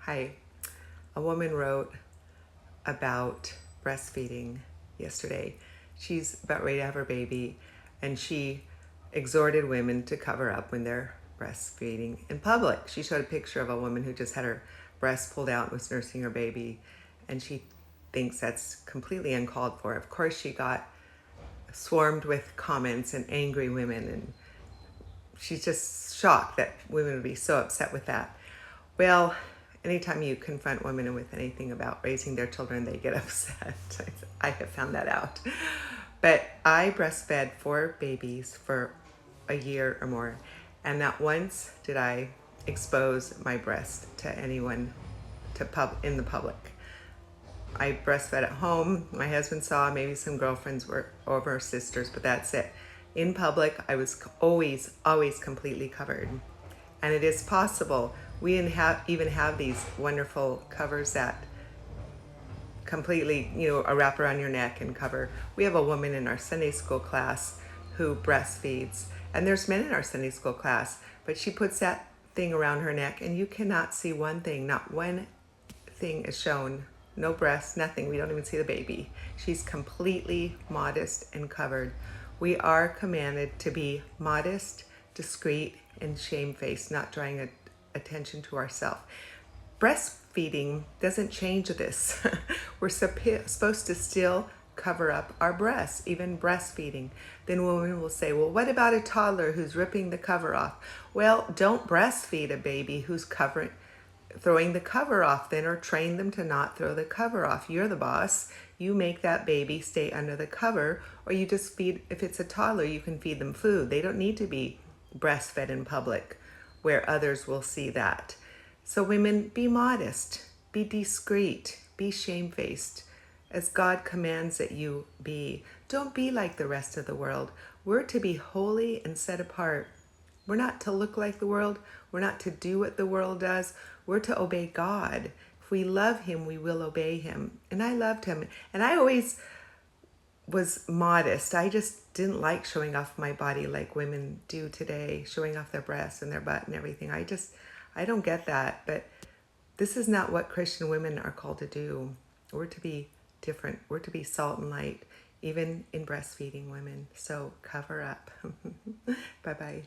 Hi. A woman wrote about breastfeeding yesterday. She's about ready to have her baby, and she exhorted women to cover up when they're breastfeeding in public. She showed a picture of a woman who just had her breast pulled out and was nursing her baby, and she thinks that's completely uncalled for. Of course, she got swarmed with comments and angry women, and she's just shocked that women would be so upset with that. Well, anytime you confront women with anything about raising their children, they get upset. I have found that out. But I breastfed 4 babies for a year or more, and not once did I expose my breast to anyone in the public. I breastfed at home. My husband saw, maybe some girlfriends were over, sisters, but that's it. In public, I was always completely covered. And it is possible. We even have these wonderful covers that completely, a wrap around your neck and cover. We have a woman in our Sunday school class who breastfeeds, and there's men in our Sunday school class, but she puts that thing around her neck and you cannot see one thing, not one thing is shown. No breasts, nothing. We don't even see the baby. She's completely modest and covered. We are commanded to be modest, discreet, and shamefaced, not drawing attention to ourselves. Breastfeeding doesn't change this. We're supposed to still cover up our breasts, even breastfeeding. Then women will say, well, what about a toddler who's ripping the cover off? Well, don't breastfeed a baby who's throwing the cover off then, or train them to not throw the cover off. You're the boss. You make that baby stay under the cover, or you just feed, if it's a toddler, you can feed them food. They don't need to be breastfed in public where others will see that. So women, be modest, be discreet, be shamefaced, as God commands that you be. Don't be like the rest of the world. We're to be holy and set apart. We're not to look like the world. We're not to do what the world does. We're to obey God. If we love him, we will obey him. And I loved him. And I always was modest. I just didn't like showing off my body like women do today, showing off their breasts and their butt and everything. I don't get that. But this is not what Christian women are called to do. We're to be different. We're to be salt and light, even in breastfeeding women. So cover up. Bye-bye.